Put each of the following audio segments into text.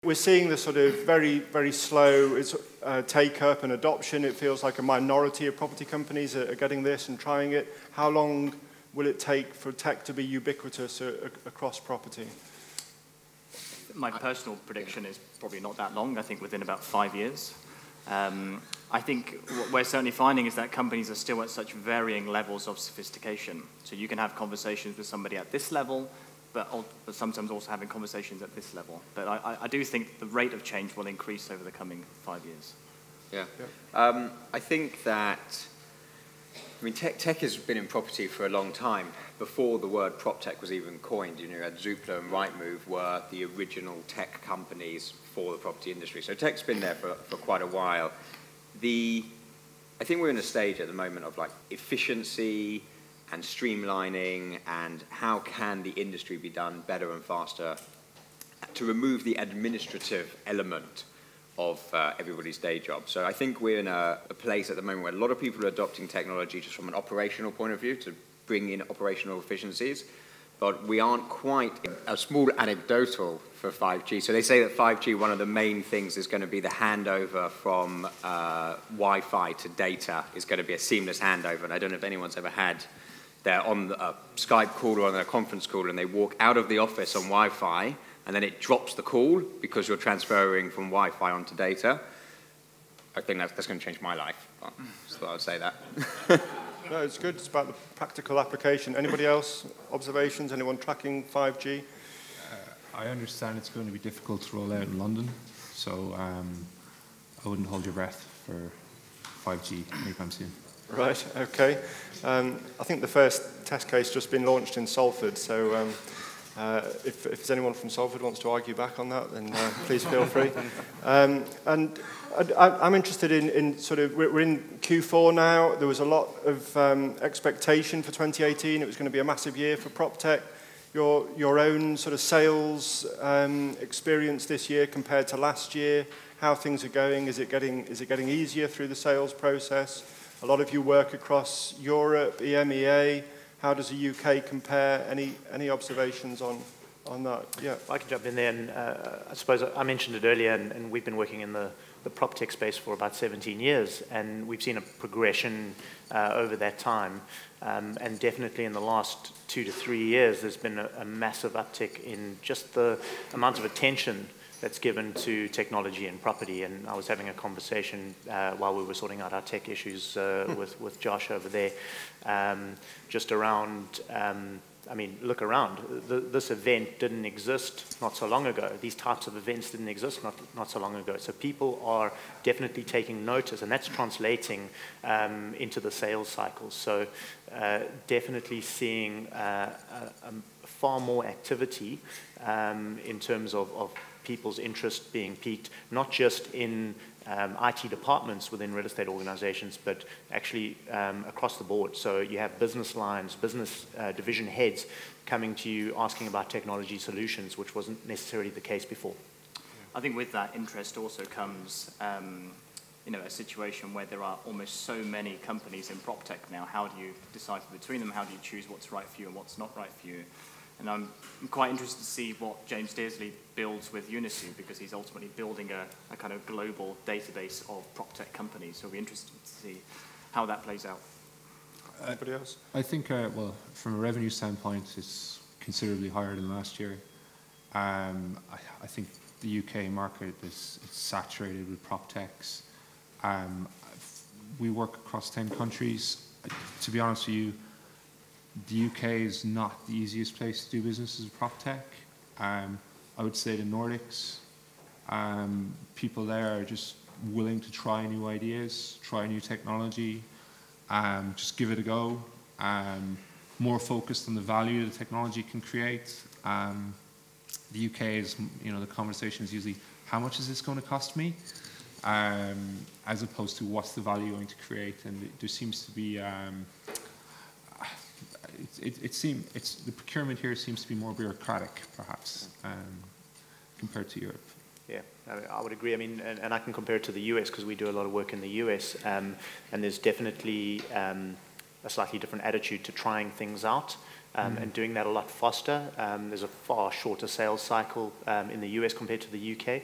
We're seeing the sort of very, very slow take-up and adoption. It feels like a minority of property companies are getting this and trying it. How long will it take for tech to be ubiquitous across property? My personal prediction is probably not that long. I think within about 5 years. I think what we're certainly finding is that companies are still at such varying levels of sophistication. So you can have conversations with somebody at this level, but sometimes also having conversations at this level. But I do think the rate of change will increase over the coming 5 years. Yeah. I think that, I mean, tech has been in property for a long time. Before the word prop tech was even coined, you had Zoopla and Rightmove were the original tech companies for the property industry. So tech's been there for quite a while. I think we're in a stage at the moment of like efficiency and streamlining and how can the industry be done better and faster to remove the administrative element of everybody's day job. So I think we're in a place at the moment where a lot of people are adopting technology just from an operational point of view to bring in operational efficiencies, but we aren't quite. A small anecdotal for 5G. So they say that 5G, one of the main things is going to be the handover from Wi-Fi to data is going to be a seamless handover. And I don't know if anyone's ever had, they're on a Skype call or on a conference call and they walk out of the office on Wi-Fi and then it drops the call because you're transferring from Wi-Fi onto data. I think that's going to change my life. So I would say that. No, it's good. It's about the practical application. Anybody else? Observations? Anyone tracking 5G? I understand it's going to be difficult to roll out in London, so I wouldn't hold your breath for 5G anytime soon. Right, okay. I think the first test case just been launched in Salford, so if there's anyone from Salford wants to argue back on that, then please feel free. And I'm interested in sort of, we're in Q4 now. There was a lot of expectation for 2018. It was going to be a massive year for PropTech. Your own sort of sales experience this year compared to last year, how things are going. Is it getting easier through the sales process? A lot of you work across Europe, EMEA. How does the UK compare? Any observations on that? Yeah. I can jump in there, and I suppose I mentioned it earlier, and we've been working in the PropTech space for about 17 years, and we've seen a progression over that time. And definitely in the last 2 to 3 years, there's been a massive uptick in just the amount of attention that's given to technology and property. And I was having a conversation while we were sorting out our tech issues with Josh over there, just around, I mean, look around. This event didn't exist not so long ago. These types of events didn't exist not so long ago. So people are definitely taking notice, and that's translating into the sales cycles. So definitely seeing far more activity in terms of people's interest being piqued, not just in IT departments within real estate organizations, but actually across the board. So you have business lines, business division heads coming to you asking about technology solutions, which wasn't necessarily the case before. I think with that interest also comes a situation where there are almost so many companies in PropTech now. How do you decipher between them? How do you choose what's right for you and what's not right for you? And I'm quite interested to see what James Dearsley builds with Unisu, because he's ultimately building a kind of global database of PropTech companies. So it'll be interesting to see how that plays out. Anybody else? I think, well, from a revenue standpoint, it's considerably higher than last year. I think the UK market is saturated with PropTechs. We work across 10 countries. To be honest with you, the UK is not the easiest place to do business as a PropTech. I would say the Nordics, people there are just willing to try new ideas, try new technology, just give it a go. More focused on the value the technology can create. The UK is, the conversation is usually, how much is this going to cost me? As opposed to what's the value going to create. And there seems to be, the procurement here seems to be more bureaucratic, perhaps, compared to Europe. Yeah, I would agree. I mean, and I can compare it to the US because we do a lot of work in the US, and there's definitely a slightly different attitude to trying things out. and doing that a lot faster. There's a far shorter sales cycle in the US compared to the UK.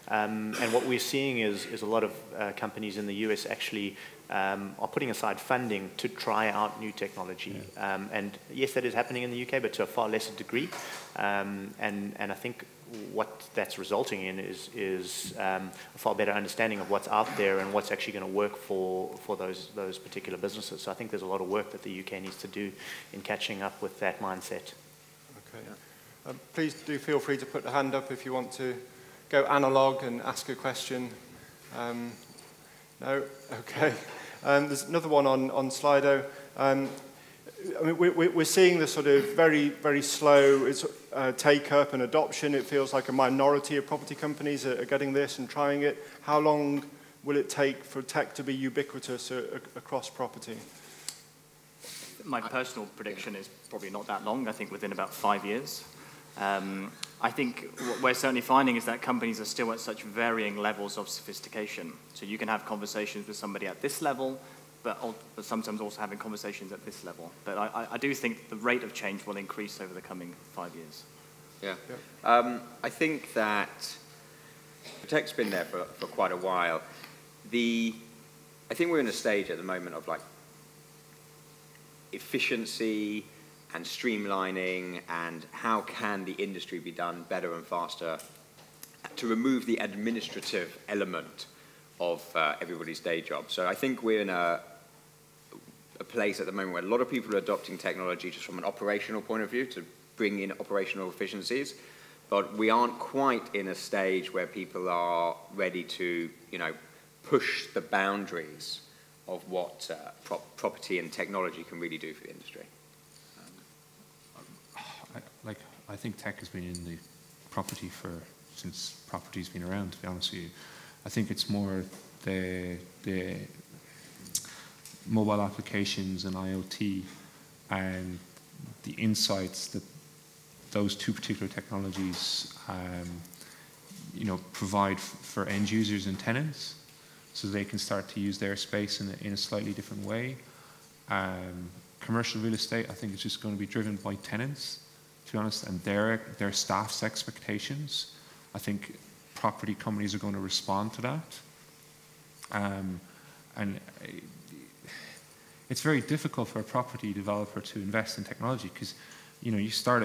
And what we're seeing is a lot of companies in the US actually are putting aside funding to try out new technology. And yes, that is happening in the UK, but to a far lesser degree. And I think what that's resulting in is a far better understanding of what's out there and what's actually going to work for those particular businesses. So I think there's a lot of work that the UK needs to do in catching up with that mindset. Okay. Please do feel free to put the hand up if you want to go analog and ask a question. No? Okay. There's another one on Slido. I mean, we're seeing the sort of very, very slow take-up and adoption. It feels like a minority of property companies are getting this and trying it. How long will it take for tech to be ubiquitous across property? My personal prediction is probably not that long. I think within about 5 years. I think what we're certainly finding is that companies are still at such varying levels of sophistication. So you can have conversations with somebody at this level, but sometimes also having conversations at this level. But I do think the rate of change will increase over the coming 5 years. Yeah. I think that tech's been there for quite a while. I think we're in a stage at the moment of like efficiency and streamlining and how can the industry be done better and faster to remove the administrative element of everybody's day job. So I think we're in a place at the moment where a lot of people are adopting technology just from an operational point of view to bring in operational efficiencies, but we aren't quite in a stage where people are ready to, push the boundaries of what property and technology can really do for the industry. I think tech has been in the property since property's been around, to be honest with you. I think it's more the mobile applications and IoT and the insights that those two particular technologies provide for end users and tenants, so they can start to use their space in a slightly different way. Commercial real estate, I think, is just going to be driven by tenants, to be honest, and their staff's expectations. I think property companies are going to respond to that. And it's very difficult for a property developer to invest in technology because, if you start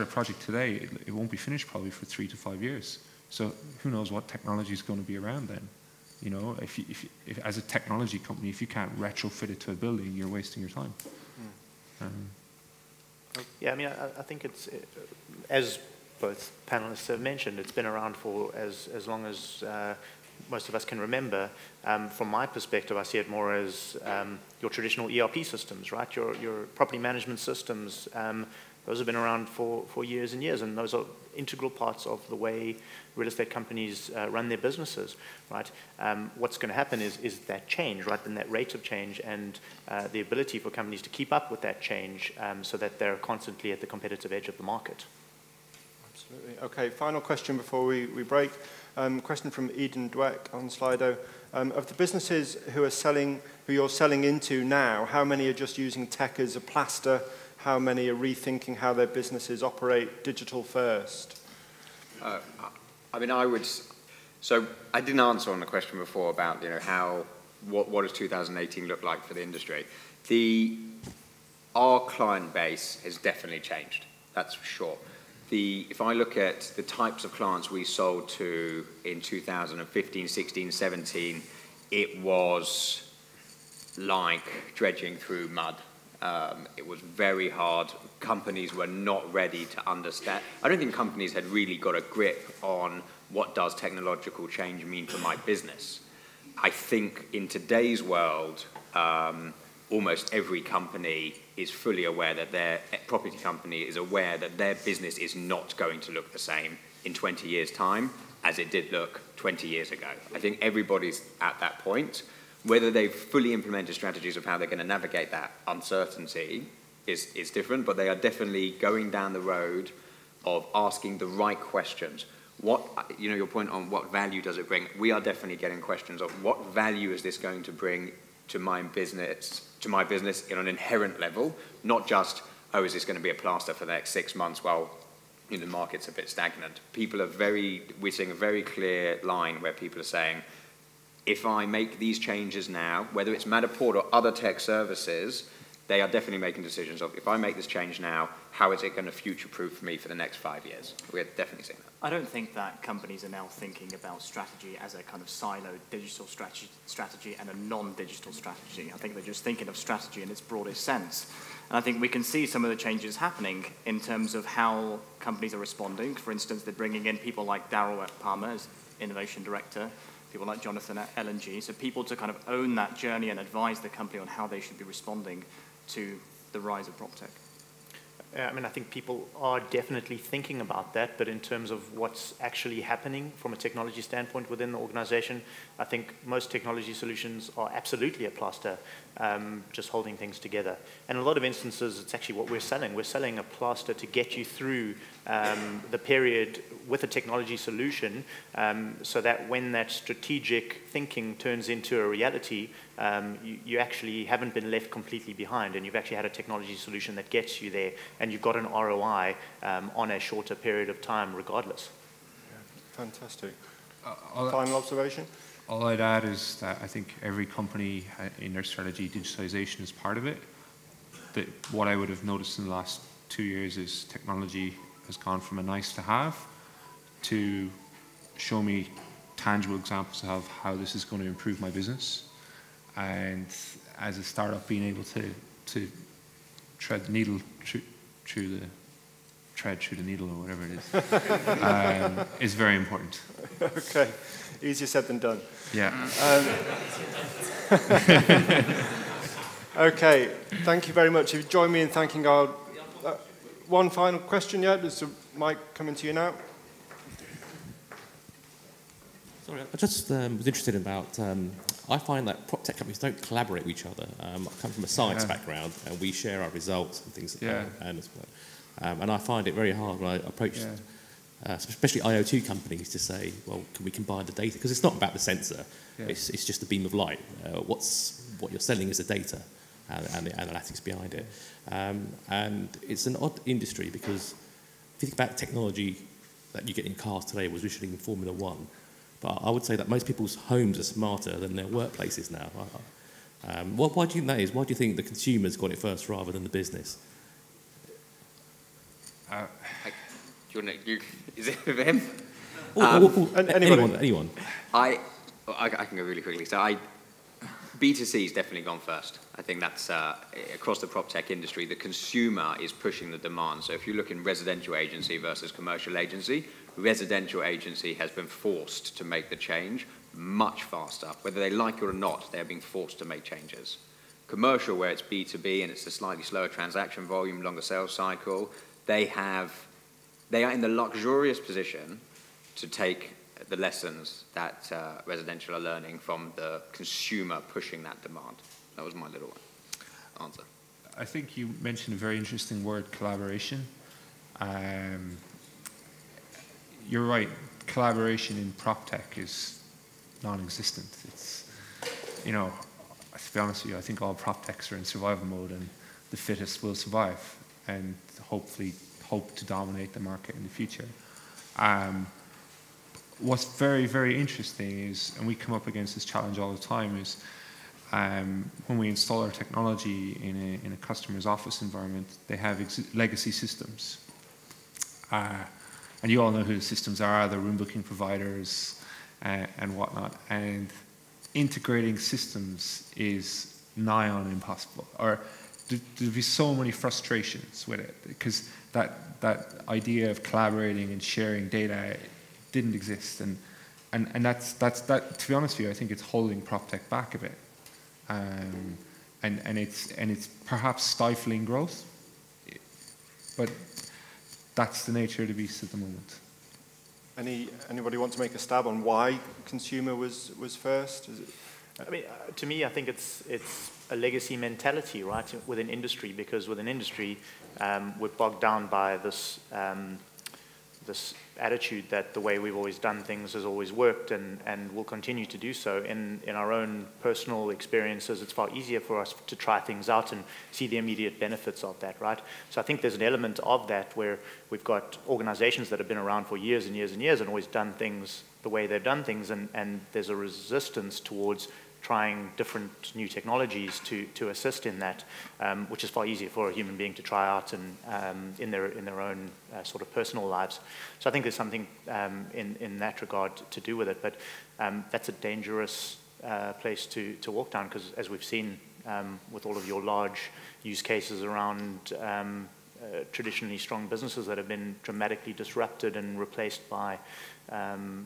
a project today, it won't be finished probably for 3 to 5 years. So who knows what technology is going to be around then? If as a technology company, if you can't retrofit it to a building, you're wasting your time. Yeah, I mean, I think it's, as both panelists have mentioned, it's been around for as long as most of us can remember. From my perspective, I see it more as your traditional ERP systems, right? Your property management systems. Those have been around for years and years, and those are integral parts of the way real estate companies run their businesses, right? What's going to happen is that change, right, and that rate of change and the ability for companies to keep up with that change so that they're constantly at the competitive edge of the market. Absolutely. Okay, final question before we break. Question from Eden Dweck on Slido. Of the businesses who you're selling into now, how many are just using tech as a plaster? How many are rethinking how their businesses operate digital first? So I didn't answer on the question before about, what does 2018 look like for the industry? Our client base has definitely changed, that's for sure. If I look at the types of clients we sold to in 2015, 16, 17, it was like dredging through mud. It was very hard. Companies were not ready to understand. I don't think companies had really got a grip on what does technological change mean for my business. I think in today's world, almost every company is fully aware that their property company is aware that their business is not going to look the same in 20 years' time as it did look 20 years ago. I think everybody's at that point. Whether they've fully implemented strategies of how they're going to navigate that uncertainty is different, but they are definitely going down the road of asking the right questions. Your point on what value does it bring, we are definitely getting questions of what value is this going to bring to my business on an inherent level, not just oh, is this going to be a plaster for the next 6 months while the market's a bit stagnant? We're seeing a very clear line where people are saying, if I make these changes now, whether it's Matterport or other tech services, they are definitely making decisions of, if I make this change now, how is it going to future-proof me for the next 5 years? We're definitely seeing that. I don't think that companies are now thinking about strategy as a kind of siloed digital strategy and a non-digital strategy. I think they're just thinking of strategy in its broadest sense. And I think we can see some of the changes happening in terms of how companies are responding. For instance, they're bringing in people like Daryl Palmer as Innovation Director, people like Jonathan at L&G, so people to kind of own that journey and advise the company on how they should be responding to the rise of PropTech. I mean, I think people are definitely thinking about that, but in terms of what's actually happening from a technology standpoint within the organization, I think most technology solutions are absolutely a plaster, just holding things together. And in a lot of instances, it's actually what we're selling. We're selling a plaster to get you through the period with a technology solution, so that when that strategic thinking turns into a reality, you actually haven't been left completely behind, and you've actually had a technology solution that gets you there, and you've got an ROI on a shorter period of time regardless. Yeah, fantastic. Final observation? All I'd add is that I think every company in their strategy, digitalization is part of it. But what I would have noticed in the last 2 years is technology has gone from a nice to have to show me tangible examples of how this is going to improve my business. And as a startup, being able to thread the needle through the needle or whatever it is very important. Okay, easier said than done. Yeah. Okay, thank you very much. If you join me in thanking our... one final question yet? Is the mic coming to you now? Sorry, I just was interested about... I find that prop tech companies don't collaborate with each other. I come from a science background, and we share our results and things like that. And I find it very hard when I approach, especially IoT companies, to say, well, can we combine the data? Because it's not about the sensor. Yeah. It's just a beam of light. What you're selling is the data and the analytics behind it. And it's an odd industry because if you think about technology that you get in cars today was originally in Formula One. But I would say that most people's homes are smarter than their workplaces now. Why do you think that is? Why do you think the consumers got it first rather than the business? Is it for him? Anyone. I can go really quickly. So B2C has definitely gone first. I think that's across the prop tech industry, the consumer is pushing the demand. So if you look in residential agency versus commercial agency, residential agency has been forced to make the change much faster. Whether they like it or not, they're being forced to make changes. Commercial, where it's B2B and it's a slightly slower transaction volume, longer sales cycle, they are in the luxurious position to take the lessons that residential are learning from the consumer pushing that demand. That was my little answer. I think you mentioned a very interesting word, collaboration. You're right, collaboration in prop tech is non-existent. It's, to be honest with you, I think all prop techs are in survival mode and the fittest will survive and hopefully hope to dominate the market in the future. What's very, very interesting is, and we come up against this challenge all the time, is when we install our technology in a customer's office environment, they have legacy systems. And you all know who the systems are, the room booking providers and whatnot. And integrating systems is nigh on impossible. Or there'd be so many frustrations with it because that idea of collaborating and sharing data didn't exist. And that's to be honest with you, I think it's holding PropTech back a bit. And it's perhaps stifling growth. But that's the nature of the beast at the moment. Anybody want to make a stab on why consumer was first? I mean, to me, I think it's a legacy mentality, right, within industry, because within industry, we're bogged down by this this attitude that the way we've always done things has always worked and will continue to do so. In our own personal experiences, it's far easier for us to try things out and see the immediate benefits of that, right? So I think there's an element of that where we've got organizations that have been around for years and years and years and always done things the way they've done things, and there's a resistance towards trying different new technologies to assist in that, which is far easier for a human being to try out and in their own sort of personal lives. So I think there's something in that regard to do with it, but that's a dangerous place to walk down, because as we've seen with all of your large use cases around traditionally strong businesses that have been dramatically disrupted and replaced by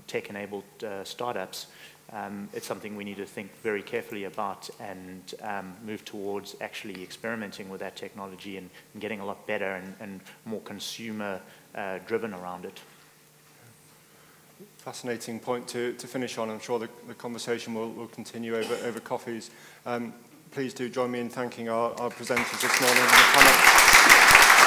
tech-enabled startups, it's something we need to think very carefully about and move towards actually experimenting with that technology and getting a lot better and more consumer-driven around it. Fascinating point to finish on. I'm sure the conversation will continue over coffees. Please do join me in thanking our presenters this morning and the panel.